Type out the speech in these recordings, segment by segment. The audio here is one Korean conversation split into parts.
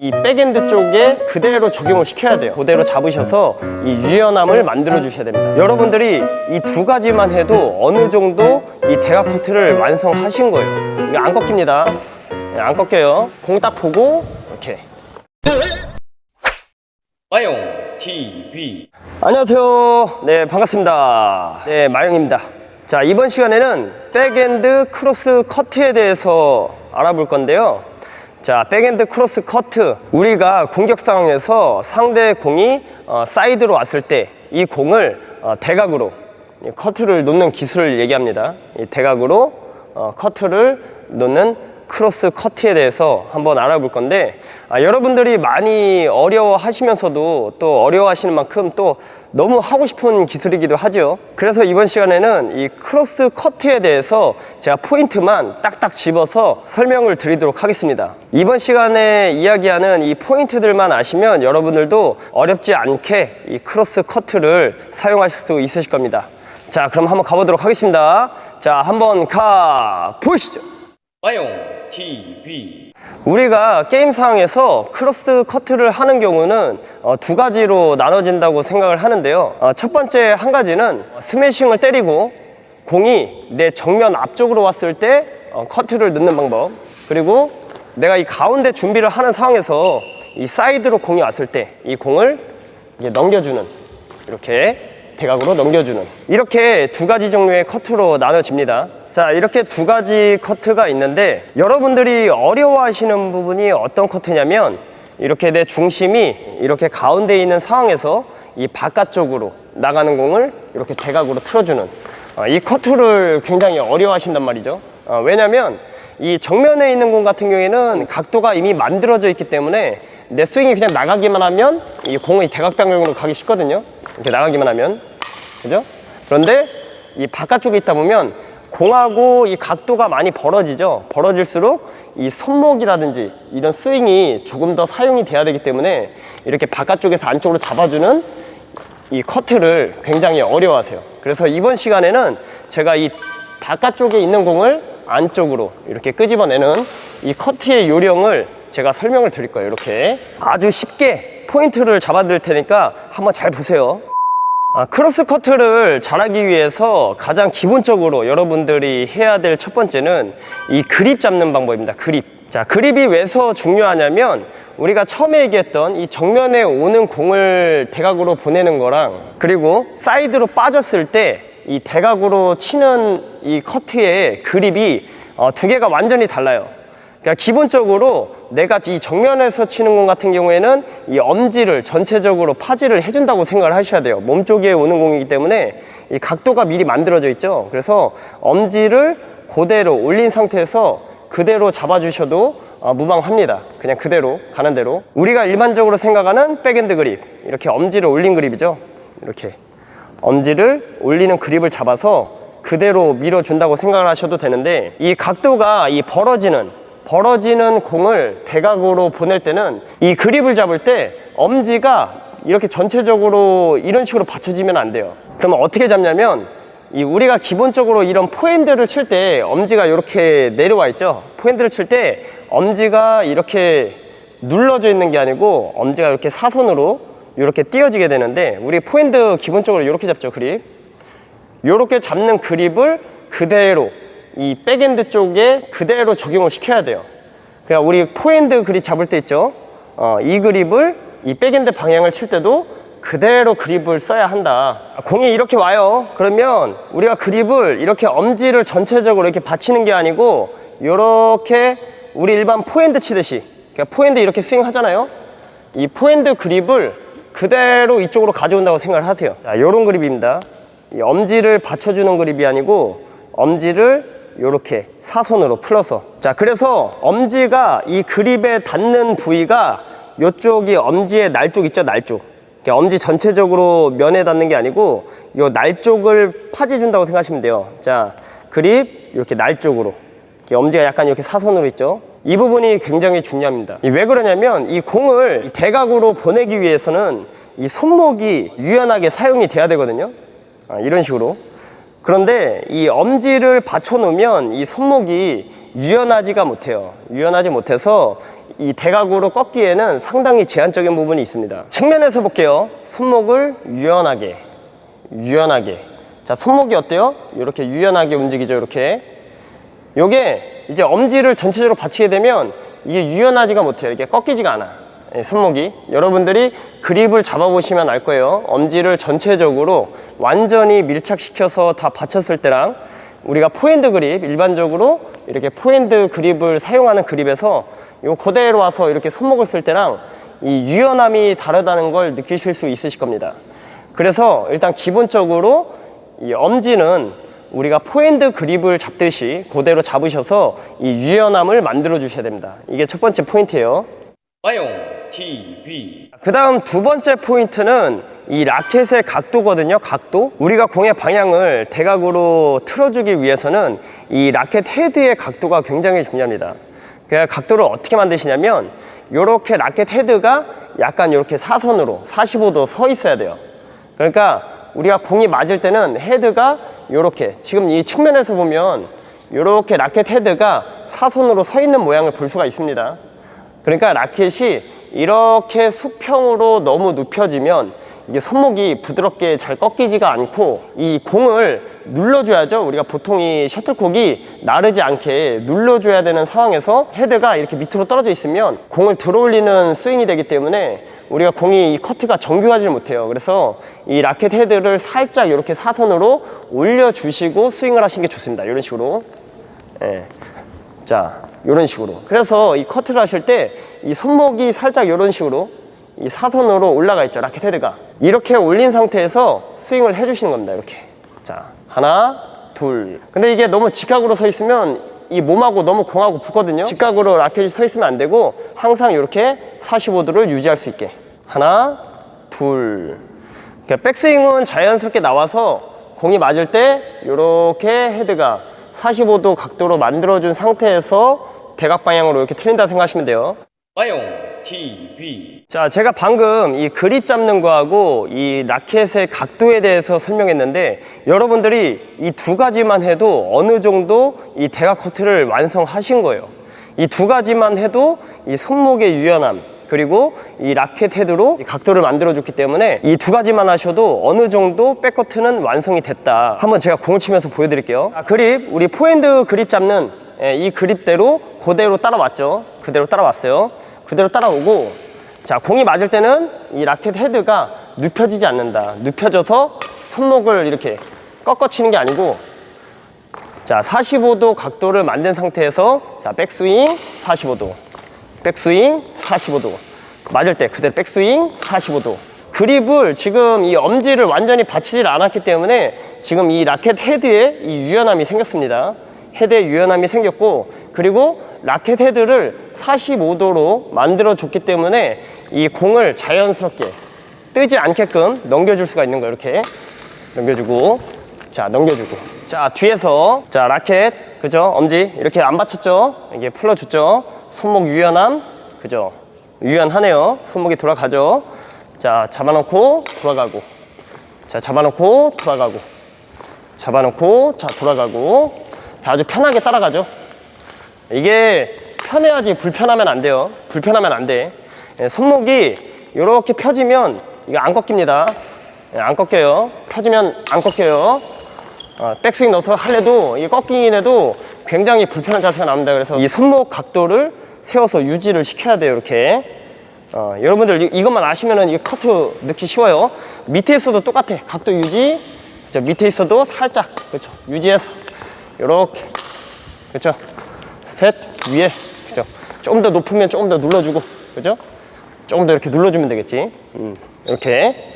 이 백엔드 쪽에 그대로 적용을 시켜야 돼요. 그대로 잡으셔서 이 유연함을 만들어 주셔야 됩니다. 여러분들이 이 두 가지만 해도 어느 정도 이 대각 커트를 완성하신 거예요. 이거 안 꺾입니다. 안 꺾여요. 공 딱 보고 이렇게. 마용 TV. 안녕하세요. 네, 반갑습니다. 네, 마용입니다. 자, 이번 시간에는 백엔드 크로스 커트에 대해서 알아볼 건데요. 자, 백엔드 크로스 커트, 우리가 공격 상황에서 상대 공이 사이드로 왔을 때 이 공을 대각으로 커트를 놓는 기술을 얘기합니다. 이 대각으로 커트를 놓는 크로스 커트에 대해서 한번 알아볼 건데, 여러분들이 많이 어려워하시면서도 또 어려워하시는 만큼 또 너무 하고 싶은 기술이기도 하죠. 그래서 이번 시간에는 이 크로스 커트에 대해서 제가 포인트만 딱딱 집어서 설명을 드리도록 하겠습니다. 이번 시간에 이야기하는 이 포인트들만 아시면 여러분들도 어렵지 않게 이 크로스 커트를 사용하실 수 있으실 겁니다. 자, 그럼 한번 가보도록 하겠습니다. 자, 한번 가보시죠. 마용 TV. 우리가 게임 상황에서 크로스 커트를 하는 경우는 두 가지로 나눠진다고 생각을 하는데요. 첫 번째 한 가지는 스매싱을 때리고 공이 내 정면 앞쪽으로 왔을 때 커트를 넣는 방법, 그리고 내가 이 가운데 준비를 하는 상황에서 이 사이드로 공이 왔을 때 이 공을 이제 넘겨주는, 이렇게 대각으로 넘겨주는, 이렇게 두 가지 종류의 커트로 나눠집니다. 자, 이렇게 두 가지 커트가 있는데 여러분들이 어려워하시는 부분이 어떤 커트냐면, 이렇게 내 중심이 이렇게 가운데 있는 상황에서 이 바깥쪽으로 나가는 공을 이렇게 대각으로 틀어주는 이 커트를 굉장히 어려워하신단 말이죠. 왜냐면 이 정면에 있는 공 같은 경우에는 각도가 이미 만들어져 있기 때문에 내 스윙이 그냥 나가기만 하면 이 공이 대각 방향으로 가기 쉽거든요. 이렇게 나가기만 하면, 그죠? 그런데 이 바깥쪽에 있다 보면 공하고 이 각도가 많이 벌어지죠. 벌어질수록 이 손목이라든지 이런 스윙이 조금 더 사용이 돼야 되기 때문에 이렇게 바깥쪽에서 안쪽으로 잡아주는 이 커트를 굉장히 어려워하세요. 그래서 이번 시간에는 제가 이 바깥쪽에 있는 공을 안쪽으로 이렇게 끄집어내는 이 커트의 요령을 제가 설명을 드릴 거예요. 이렇게 아주 쉽게 포인트를 잡아 드릴 테니까 한번 잘 보세요. 크로스 커트를 잘하기 위해서 가장 기본적으로 여러분들이 해야 될 첫 번째는 이 그립 잡는 방법입니다. 그립. 자, 그립이 왜서 중요하냐면, 우리가 처음에 얘기했던 이 정면에 오는 공을 대각으로 보내는 거랑, 그리고 사이드로 빠졌을 때 이 대각으로 치는 이 커트의 그립이 두 개가 완전히 달라요. 그러니까 기본적으로 내가 이 정면에서 치는 공 같은 경우에는 이 엄지를 전체적으로 파지를 해준다고 생각을 하셔야 돼요. 몸쪽에 오는 공이기 때문에 이 각도가 미리 만들어져 있죠. 그래서 엄지를 그대로 올린 상태에서 그대로 잡아주셔도 무방합니다. 그냥 그대로 가는 대로. 우리가 일반적으로 생각하는 백엔드 그립, 이렇게 엄지를 올린 그립이죠. 이렇게 엄지를 올리는 그립을 잡아서 그대로 밀어준다고 생각을 하셔도 되는데, 이 각도가 이 벌어지는 공을 대각으로 보낼 때는 이 그립을 잡을 때 엄지가 이렇게 전체적으로 이런 식으로 받쳐지면 안 돼요. 그러면 어떻게 잡냐면, 이 우리가 기본적으로 이런 포핸드를 칠 때 엄지가 이렇게 내려와 있죠. 포핸드를 칠 때 엄지가 이렇게 눌러져 있는 게 아니고 엄지가 이렇게 사선으로 이렇게 띄어지게 되는데, 우리 포핸드 기본적으로 이렇게 잡죠. 그립. 이렇게 잡는 그립을 그대로 이 백엔드 쪽에 그대로 적용을 시켜야 돼요. 그러니까 우리 포핸드 그립 잡을 때 있죠. 이 그립을 이 백엔드 방향을 칠 때도 그대로 그립을 써야 한다. 공이 이렇게 와요. 그러면 우리가 그립을 이렇게 엄지를 전체적으로 이렇게 받치는 게 아니고, 이렇게 우리 일반 포핸드 치듯이, 그러니까 포핸드 이렇게 스윙 하잖아요. 이 포핸드 그립을 그대로 이쪽으로 가져온다고 생각을 하세요. 자, 요런 그립입니다. 이 엄지를 받쳐주는 그립이 아니고 엄지를 이렇게 사선으로 풀어서. 자, 그래서 엄지가 이 그립에 닿는 부위가 이쪽이 엄지의 날 쪽 있죠. 날 쪽. 엄지 전체적으로 면에 닿는 게 아니고 요 날 쪽을 파지 준다고 생각하시면 돼요. 자, 그립 이렇게 날 쪽으로, 엄지가 약간 이렇게 사선으로 있죠. 이 부분이 굉장히 중요합니다. 왜 그러냐면, 이 공을 대각으로 보내기 위해서는 이 손목이 유연하게 사용이 돼야 되거든요. 이런 식으로. 그런데 이 엄지를 받쳐 놓으면 이 손목이 유연하지가 못해요. 유연하지 못해서 이 대각으로 꺾기에는 상당히 제한적인 부분이 있습니다. 측면에서 볼게요. 손목을 유연하게. 자, 손목이 어때요? 이렇게 유연하게 움직이죠. 이렇게. 요게 이제 엄지를 전체적으로 받치게 되면 이게 유연하지가 못해요. 이게 꺾이지가 않아. 손목이. 여러분들이 그립을 잡아보시면 알 거예요. 엄지를 전체적으로 완전히 밀착시켜서 다 받쳤을 때랑 우리가 포핸드 그립, 일반적으로 이렇게 포핸드 그립을 사용하는 그립에서 요 그대로 와서 이렇게 손목을 쓸 때랑 이 유연함이 다르다는 걸 느끼실 수 있으실 겁니다. 그래서 일단 기본적으로 이 엄지는 우리가 포핸드 그립을 잡듯이 그대로 잡으셔서 이 유연함을 만들어 주셔야 됩니다. 이게 첫 번째 포인트예요. 마용 TV. 그 다음 두 번째 포인트는 이 라켓의 각도거든요. 각도. 우리가 공의 방향을 대각으로 틀어주기 위해서는 이 라켓 헤드의 각도가 굉장히 중요합니다. 그 각도를 어떻게 만드시냐면 이렇게 라켓 헤드가 약간 이렇게 사선으로 45도 서 있어야 돼요. 그러니까 우리가 공이 맞을 때는 헤드가 이렇게, 지금 이 측면에서 보면 이렇게 라켓 헤드가 사선으로 서 있는 모양을 볼 수가 있습니다. 그러니까 라켓이 이렇게 수평으로 너무 눕혀지면 이게 손목이 부드럽게 잘 꺾이지가 않고 이 공을 눌러줘야죠. 우리가 보통 이 셔틀콕이 나르지 않게 눌러줘야 되는 상황에서 헤드가 이렇게 밑으로 떨어져 있으면 공을 들어올리는 스윙이 되기 때문에 우리가 공이 이 커트가 정교하지 못해요. 그래서 이 라켓 헤드를 살짝 이렇게 사선으로 올려주시고 스윙을 하시는 게 좋습니다. 이런 식으로. 예. 자, 이런 식으로. 그래서 이 커트를 하실 때 이 손목이 살짝 이런 식으로 이 사선으로 올라가 있죠. 라켓 헤드가. 이렇게 올린 상태에서 스윙을 해주시는 겁니다. 이렇게. 자, 하나, 둘. 근데 이게 너무 직각으로 서 있으면 이 몸하고 너무 공하고 붙거든요. 직각으로 라켓이 서 있으면 안 되고 항상 이렇게 45도를 유지할 수 있게. 하나, 둘. 백스윙은 자연스럽게 나와서 공이 맞을 때 이렇게 헤드가 45도 각도로 만들어준 상태에서 대각 방향으로 이렇게 틀린다 생각하시면 돼요. 마용 TV. 자, 제가 방금 이 그립 잡는 거하고 이 라켓의 각도에 대해서 설명했는데 여러분들이 이 두 가지만 해도 어느 정도 이 대각 커트를 완성하신 거예요. 이 두 가지만 해도 이 손목의 유연함 그리고 이 라켓 헤드로 이 각도를 만들어 줬기 때문에 이 두 가지만 하셔도 어느 정도 백커트는 완성이 됐다. 한번 제가 공을 치면서 보여드릴게요. 그립, 우리 포핸드 그립 잡는 이 그립대로 그대로 따라왔죠. 그대로 따라왔어요. 그대로 따라오고, 자, 공이 맞을 때는 이 라켓 헤드가 눕혀지지 않는다. 눕혀져서 손목을 이렇게 꺾어치는 게 아니고, 자, 45도 각도를 만든 상태에서, 자, 백스윙 45도, 백스윙 45도, 맞을 때 그대로 백스윙 45도. 그립을 지금 이 엄지를 완전히 받치질 않았기 때문에 지금 이 라켓 헤드에 이 유연함이 생겼습니다. 헤드에 유연함이 생겼고, 그리고 라켓 헤드를 45도로 만들어 줬기 때문에 이 공을 자연스럽게 뜨지 않게끔 넘겨줄 수가 있는 거예요. 이렇게 넘겨주고, 자, 넘겨주고, 자, 뒤에서, 자, 라켓, 그죠? 엄지 이렇게 안 받쳤죠? 이게 풀어줬죠? 손목 유연함, 그죠? 유연하네요. 손목이 돌아가죠? 자, 잡아놓고 돌아가고, 자, 잡아놓고 돌아가고, 잡아놓고, 자, 돌아가고, 자, 아주 편하게 따라가죠. 이게 편해야지 불편하면 안 돼요. 불편하면 안 돼. 손목이 이렇게 펴지면 이거 안 꺾입니다. 안 꺾여요. 펴지면 안 꺾여요. 백스윙 넣어서 할래도 이 꺾이긴 해도 굉장히 불편한 자세가 나옵니다. 그래서 이 손목 각도를 세워서 유지를 시켜야 돼요. 이렇게. 여러분들 이것만 아시면은 이 커트 넣기 쉬워요. 밑에 있어도 똑같아. 각도 유지. 그렇죠? 밑에 있어도 살짝, 그렇죠? 유지해서 이렇게, 그렇죠? 셋, 위에, 그죠? 좀 더 높으면 조금 더 눌러주고, 그죠? 조금 더 이렇게 눌러주면 되겠지. 이렇게.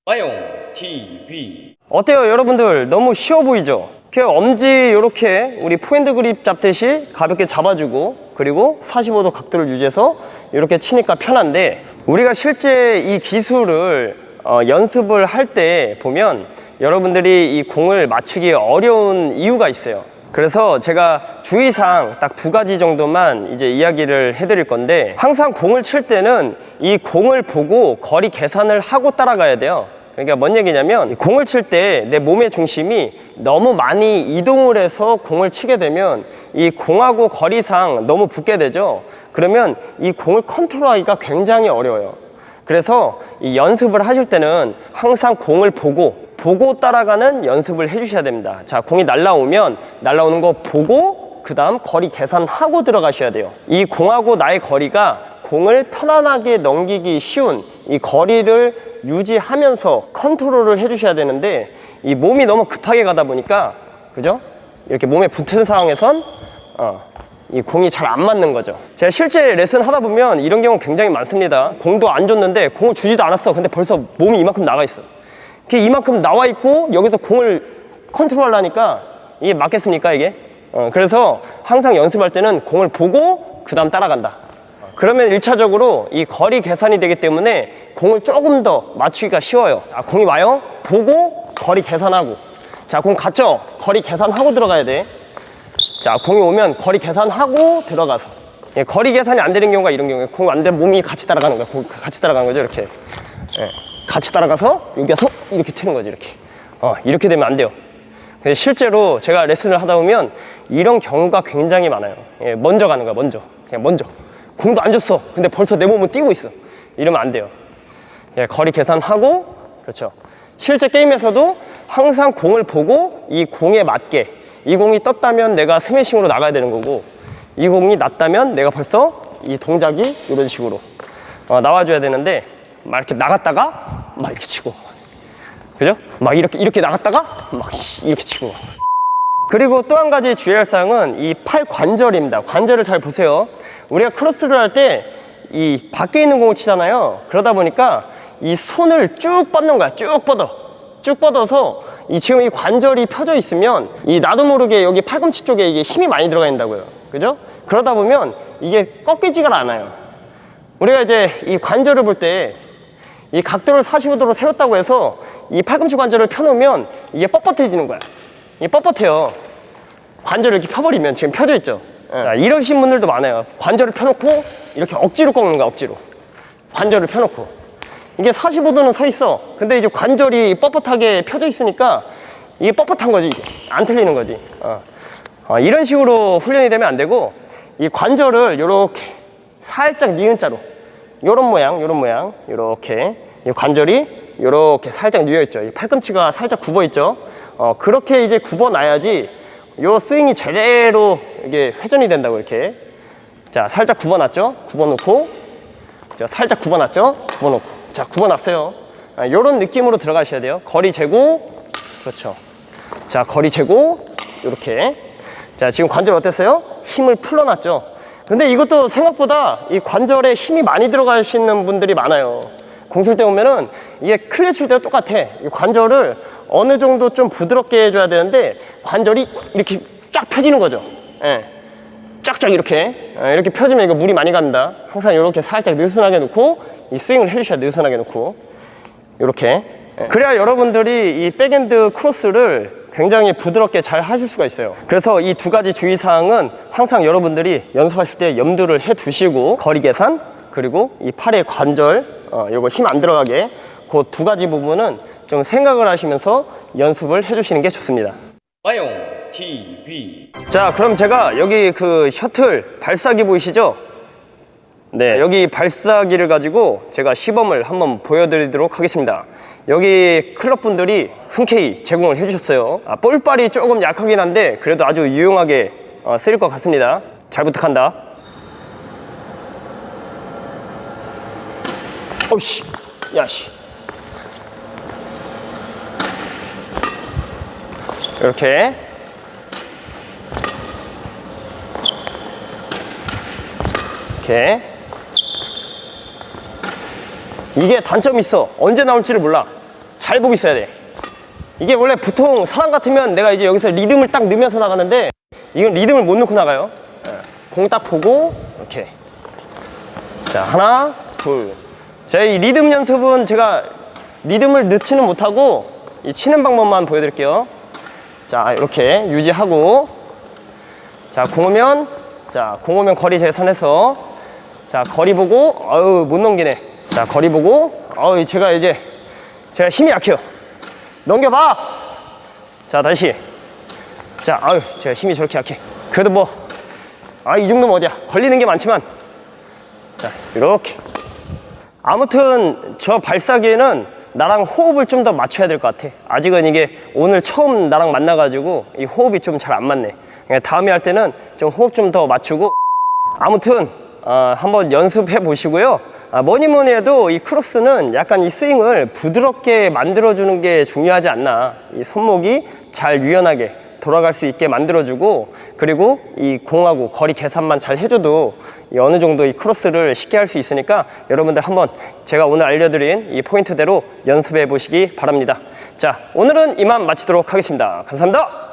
마용 TV. 어때요, 여러분들? 너무 쉬워 보이죠? 이렇게 엄지 이렇게 우리 포핸드 그립 잡듯이 가볍게 잡아주고, 그리고 45도 각도를 유지해서 이렇게 치니까 편한데, 우리가 실제 이 기술을 연습을 할 때 보면 여러분들이 이 공을 맞추기 어려운 이유가 있어요. 그래서 제가 주의사항 딱 두 가지 정도만 이제 이야기를 해드릴 건데, 항상 공을 칠 때는 이 공을 보고 거리 계산을 하고 따라가야 돼요. 그러니까 뭔 얘기냐면 공을 칠 때 내 몸의 중심이 너무 많이 이동을 해서 공을 치게 되면 이 공하고 거리상 너무 붙게 되죠. 그러면 이 공을 컨트롤하기가 굉장히 어려워요. 그래서 이 연습을 하실 때는 항상 공을 보고 따라가는 연습을 해주셔야 됩니다. 자, 공이 날라오면 날라오는 거 보고 그 다음 거리 계산하고 들어가셔야 돼요. 이 공하고 나의 거리가 공을 편안하게 넘기기 쉬운 이 거리를 유지하면서 컨트롤을 해주셔야 되는데 이 몸이 너무 급하게 가다 보니까 그죠? 이렇게 몸에 붙은 상황에선 이 공이 잘 안 맞는 거죠. 제가 실제 레슨 하다 보면 이런 경우 굉장히 많습니다. 공도 안 줬는데 공을 주지도 않았어. 근데 벌써 몸이 이만큼 나가 있어. 이만큼 나와 있고 여기서 공을 컨트롤하려니까 이게 맞겠습니까 이게? 그래서 항상 연습할 때는 공을 보고 그 다음 따라간다. 그러면 1차적으로 이 거리 계산이 되기 때문에 공을 조금 더 맞추기가 쉬워요. 공이 와요? 보고 거리 계산하고. 자, 공 갔죠? 거리 계산하고 들어가야 돼. 자, 공이 오면 거리 계산하고 들어가서. 예, 거리 계산이 안 되는 경우가 이런 경우에 공 안 되면 몸이 같이 따라가는 거야. 같이 따라가는 거죠, 이렇게. 예, 같이 따라가서 여기 와서 이렇게 튀는 거지, 이렇게. 이렇게 되면 안 돼요. 근데 실제로 제가 레슨을 하다 보면 이런 경우가 굉장히 많아요. 예, 먼저 가는 거야, 먼저. 그냥 먼저. 공도 안 줬어. 근데 벌써 내 몸은 뛰고 있어. 이러면 안 돼요. 예, 거리 계산하고, 그렇죠. 실제 게임에서도 항상 공을 보고 이 공에 맞게, 이 공이 떴다면 내가 스매싱으로 나가야 되는 거고, 이 공이 났다면 내가 벌써 이 동작이 이런 식으로 나와줘야 되는데, 막 이렇게 나갔다가 막 이렇게 치고, 그죠? 막 이렇게 나갔다가 막 이렇게 치고. 그리고 또 한 가지 주의할 사항은 이 팔 관절입니다. 관절을 잘 보세요. 우리가 크로스를 할 때 이 밖에 있는 공을 치잖아요. 그러다 보니까 이 손을 쭉 뻗는 거야. 쭉 뻗어서 지금 이 관절이 펴져 있으면 이 나도 모르게 여기 팔꿈치 쪽에 이게 힘이 많이 들어가 있다고요. 그죠? 그러다 보면 이게 꺾이지가 않아요. 우리가 이제 이 관절을 볼 때 이 각도를 45도로 세웠다고 해서 이 팔꿈치 관절을 펴놓으면 이게 뻣뻣해지는 거야. 이게 뻣뻣해요. 관절을 이렇게 펴버리면 지금 펴져 있죠. 자, 이러신 분들도 많아요. 관절을 펴놓고 이렇게 억지로 꺾는 거야, 억지로. 관절을 펴놓고. 이게 45도는 서 있어. 근데 이제 관절이 뻣뻣하게 펴져 있으니까 이게 뻣뻣한 거지, 이게. 안 틀리는 거지. 이런 식으로 훈련이 되면 안 되고 이 관절을 이렇게 살짝 니은자로 요런 모양, 요렇게 이 관절이 요렇게 살짝 누워 있죠. 이 팔꿈치가 살짝 굽어 있죠. 그렇게 이제 굽어 놔야지 요 스윙이 제대로 이게 회전이 된다고 이렇게. 자, 살짝 굽어 놨죠? 굽어 놓고. 자, 살짝 굽어 놨죠? 굽어 놓고. 자, 굽어 놨어요. 요런 느낌으로 들어가셔야 돼요. 거리 재고. 그렇죠. 자, 거리 재고. 요렇게. 자, 지금 관절 어땠어요? 힘을 풀어놨죠? 근데 이것도 생각보다 이 관절에 힘이 많이 들어가시는 분들이 많아요. 공 칠 때 보면은 이게 클리어 칠 때도 똑같아. 이 관절을 어느 정도 좀 부드럽게 해줘야 되는데 관절이 이렇게 쫙 펴지는 거죠. 예. 쫙쫙 이렇게. 이렇게 펴지면 이거 물이 많이 갑니다. 항상 이렇게 살짝 느슨하게 놓고 이 스윙을 해주셔야 돼요. 느슨하게 놓고. 이렇게. 예. 그래야 여러분들이 이 백핸드 크로스를 굉장히 부드럽게 잘 하실 수가 있어요. 그래서 이 두 가지 주의사항은 항상 여러분들이 연습하실 때 염두를 해 두시고 거리 계산 그리고 이 팔의 관절 요거 힘 안 들어가게 그 두 가지 부분은 좀 생각을 하시면서 연습을 해주시는 게 좋습니다. 마용 TV. 자, 그럼 제가 여기 그 셔틀 발사기 보이시죠? 네, 여기 발사기를 가지고 제가 시범을 한번 보여드리도록 하겠습니다. 여기 클럽분들이 흔쾌히 제공을 해주셨어요. 볼발이 조금 약하긴 한데 그래도 아주 유용하게 쓰일 것 같습니다. 잘 부탁한다. 어우씨, 야씨. 이렇게. 이렇게. 이게 단점이 있어. 언제 나올지를 몰라. 잘 보고 있어야 돼. 이게 원래 보통 사람 같으면 내가 이제 여기서 리듬을 딱 넣으면서 나가는데 이건 리듬을 못 넣고 나가요. 공 딱 보고 이렇게. 자, 하나, 둘. 자, 이 리듬 연습은 제가 리듬을 넣지는 못하고 이 치는 방법만 보여드릴게요. 자, 이렇게 유지하고. 자, 공 오면 거리 계산해서. 자, 거리 보고. 못 넘기네. 자, 거리 보고. 제가 이제 제가 힘이 약해요. 넘겨봐. 자, 다시. 자, 아유, 제가 힘이 저렇게 약해. 그래도 뭐, 이 정도면 어디야. 걸리는 게 많지만. 자, 이렇게. 아무튼 저 발사기에는 나랑 호흡을 좀 더 맞춰야 될 것 같아. 아직은 이게 오늘 처음 나랑 만나가지고 이 호흡이 좀 잘 안 맞네. 다음에 할 때는 좀 호흡 좀 더 맞추고. 아무튼 한번 연습해 보시고요. 뭐니 뭐니 해도 이 크로스는 약간 이 스윙을 부드럽게 만들어주는 게 중요하지 않나. 이 손목이 잘 유연하게 돌아갈 수 있게 만들어주고, 그리고 이 공하고 거리 계산만 잘 해줘도 이 어느 정도 이 크로스를 쉽게 할 수 있으니까 여러분들 한번 제가 오늘 알려드린 이 포인트대로 연습해 보시기 바랍니다. 자, 오늘은 이만 마치도록 하겠습니다. 감사합니다.